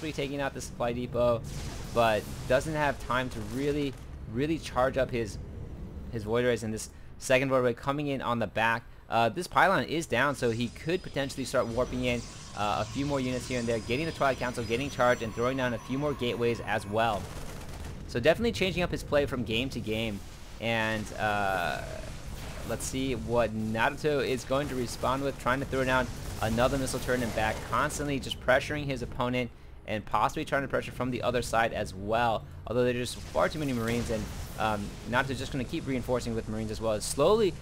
possibly taking out the supply depot, but doesn't have time to really charge up his Void Rays. And this second Void Ray coming in on the back. This pylon is down, so he could potentially start warping in a few more units here and there, getting the Twilight Council, getting charged, and throwing down a few more gateways as well. So definitely changing up his play from game to game. And let's see what NarutO is going to respond with, trying to throw down another missile turret and back, constantly just pressuring his opponent and possibly trying to pressure from the other side as well. Although there's just far too many Marines, and NarutO's just going to keep reinforcing with Marines as well. It slowly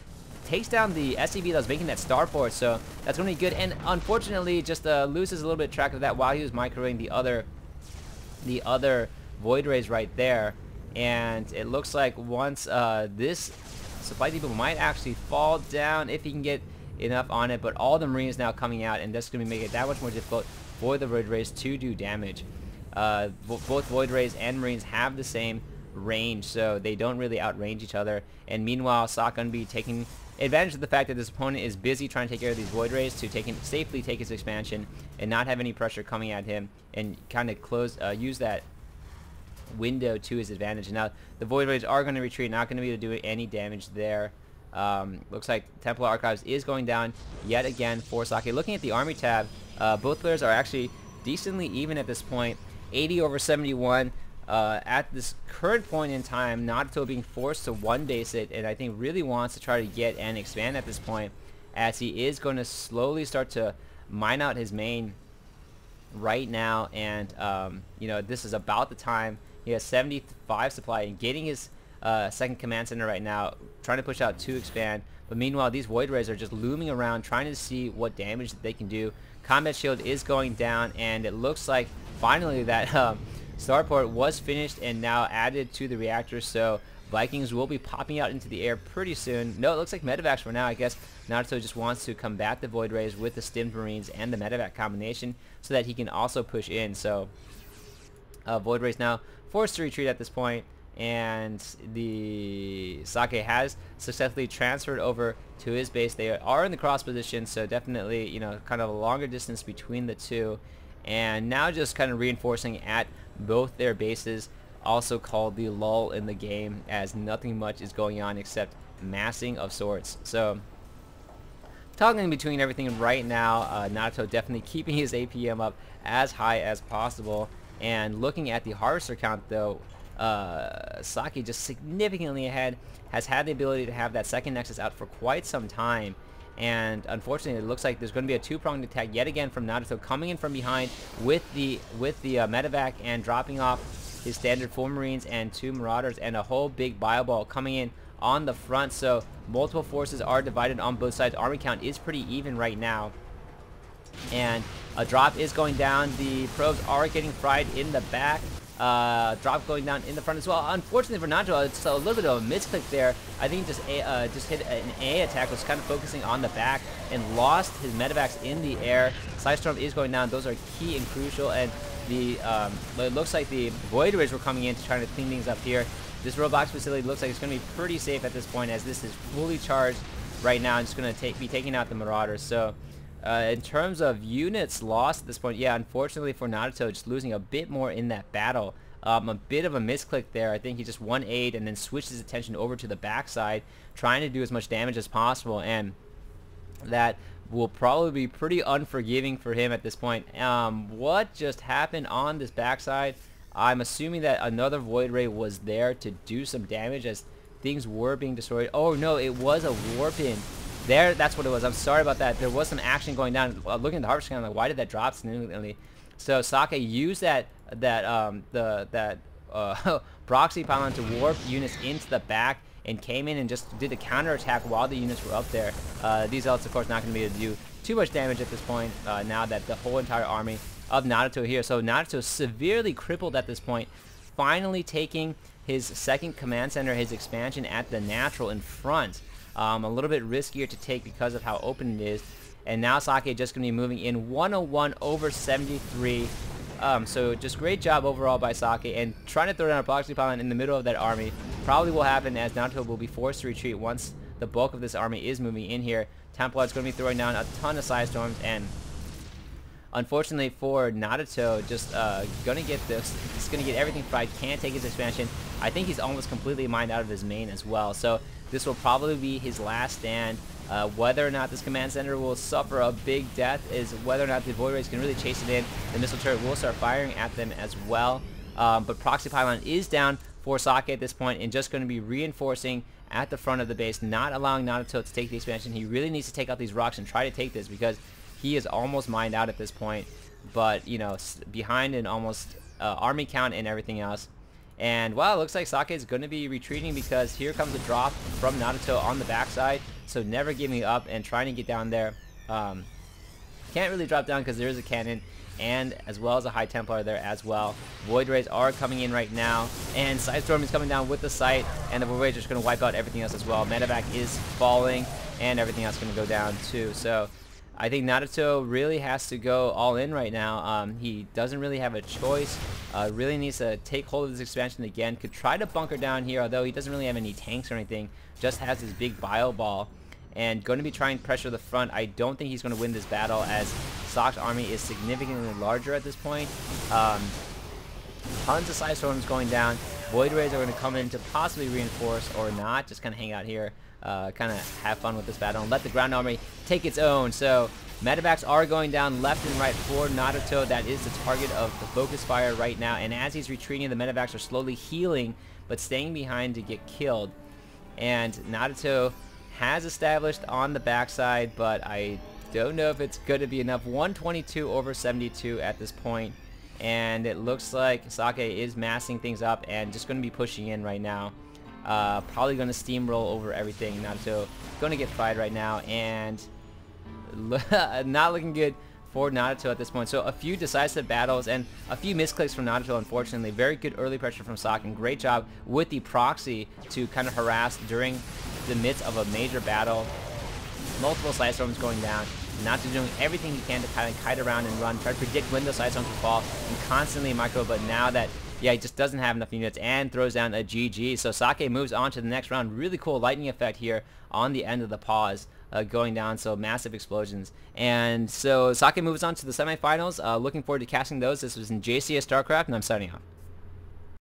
takes down the SCV that was making that starport, so that's going to be good. And unfortunately, just loses a little bit of track of that while he was microwaving the other Void Rays right there. And it looks like once this supply depot might actually fall down if he can get enough on it, but all the Marines now coming out, and that's going to make it that much more difficult for the Void Rays to do damage. Both Void Rays and Marines have the same range, so they don't really outrange each other. And meanwhile, Socke going to be taking advantage of the fact that this opponent is busy trying to take care of these Void Rays to safely take his expansion and not have any pressure coming at him, and kind of use that window to his advantage. And now the Void Rays are going to retreat, not going to be able to do any damage there. Looks like Templar Archives is going down yet again for Socke. Looking at the army tab, both players are actually decently even at this point, 80 over 71. At this current point in time, NarutO being forced to one base it, and I think really wants to try to get and expand at this point, as he is going to slowly start to mine out his main right now. And you know, this is about the time. He has 75 supply and getting his second command center right now, trying to push out to expand. But meanwhile, these Void Rays are just looming around, trying to see what damage that they can do. Combat shield is going down, and it looks like finally that starport was finished and now added to the reactor. So Vikings will be popping out into the air pretty soon. No, it looks like medevacs for now. I guess NarutO just wants to combat the Void Rays with the stimmed Marines and the medevac combination so that he can also push in. So Void Rays now forced to retreat at this point, and the Socke has successfully transferred over to his base. They are in the cross position, so definitely, you know, kind of a longer distance between the two, and now just kind of reinforcing at both their bases, also called the lull in the game, as nothing much is going on except massing of sorts. So toggling between everything right now, NarutO definitely keeping his APM up as high as possible. And looking at the harvester count though, Socke just significantly ahead, has had the ability to have that second Nexus out for quite some time. And unfortunately, it looks like there's going to be a two-pronged attack yet again from NarutO, coming in from behind with the medevac and dropping off his standard 4 Marines and 2 Marauders and a whole big bio ball coming in on the front. So multiple forces are divided on both sides. Army count is pretty even right now. And a drop is going down. The probes are getting fried in the back. Drop going down in the front as well. Unfortunately for NarutO, it's a little bit of a misclick there. I think just hit an A attack, was kind of focusing on the back and lost his medevacs in the air. Sidestorm is going down. Those are key and crucial. And the it looks like the Void Rays were coming in to try to clean things up here. This roadblocks facility looks like it's going to be pretty safe at this point, as this is fully charged right now. I'm just going to be taking out the Marauders. So in terms of units lost at this point, yeah, unfortunately for NarutO, just losing a bit more in that battle. A bit of a misclick there. I think he just won aid and then switched his attention over to the backside, trying to do as much damage as possible, and that will probably be pretty unforgiving for him at this point. What just happened on this backside? I'm assuming that another Void Ray was there to do some damage as things were being destroyed. Oh no, it was a warp in. There, that's what it was. I'm sorry about that. There was some action going down. Looking at the harvester count, like, why did that drop significantly? So Socke used that proxy pylon to warp units into the back and came in and just did a counterattack while the units were up there. These elites, of course, not going to be able to do too much damage at this point, now that the whole entire army of NarutO here. So NarutO severely crippled at this point, finally taking his second command center, his expansion at the natural in front. A little bit riskier to take because of how open it is. And now Socke just going to be moving in 101 over 73. So just great job overall by Socke, and trying to throw down a proxy pylon in the middle of that army probably will happen, as NarutO will be forced to retreat once the bulk of this army is moving in here. Templar is going to be throwing down a ton of side storms, and unfortunately for NarutO, just gonna get this. He's gonna get everything fried. Can't take his expansion. I think he's almost completely mined out of his main as well. So this will probably be his last stand. Whether or not this command center will suffer a big death is whether or not the Void Rays can really chase it in. The missile turret will start firing at them as well. But Proxy Pylon is down for Socke at this point and just going to be reinforcing at the front of the base, not allowing NarutO to take the expansion. He really needs to take out these rocks and try to take this because he is almost mined out at this point. But, you know, behind in almost army count and everything else. And, well, it looks like Socke is going to be retreating because here comes a drop from NarutO on the backside. So never giving up and trying to get down there. Can't really drop down because there is a cannon and as well as a High Templar there as well. Void Rays are coming in right now, and Sidestorm is coming down with the sight, and the Void Rays are just going to wipe out everything else as well. Medevac is falling, and everything else is going to go down too. So I think NarutO really has to go all in right now. He doesn't really have a choice. Really needs to take hold of this expansion again. Could try to bunker down here, although he doesn't really have any tanks or anything. Just has his big bio ball. And going to be trying to pressure the front. I don't think he's going to win this battle as Socke's army is significantly larger at this point. Tons of Sidestorms going down. Void Rays are going to come in to possibly reinforce or not. Just kind of hang out here. Kind of have fun with this battle and let the ground army take its own. So Medevacs are going down left and right for NarutO. That is the target of the focus fire right now. And as he's retreating, the Medevacs are slowly healing but staying behind to get killed. And NarutO has established on the backside, but I don't know if it's going to be enough. 122 over 72 at this point, and it looks like Socke is massing things up and just going to be pushing in right now. Probably going to steamroll over everything. NarutO going to get fried right now, and not looking good for NarutO at this point. So a few decisive battles and a few misclicks from NarutO, unfortunately. Very good early pressure from Socke, and great job with the proxy to kind of harass during the midst of a major battle. Multiple Sidestorms going down. NarutO doing everything he can to kind of kite around and run, try to predict when the Sidestorms will fall, and constantly micro, but now that, yeah, he just doesn't have enough units and throws down a GG. So Socke moves on to the next round. Really cool lightning effect here on the end of the pause. Going down, so massive explosions. And so Socke moves on to the semifinals. Looking forward to casting those. This was in JCS StarCraft, and I'm signing off.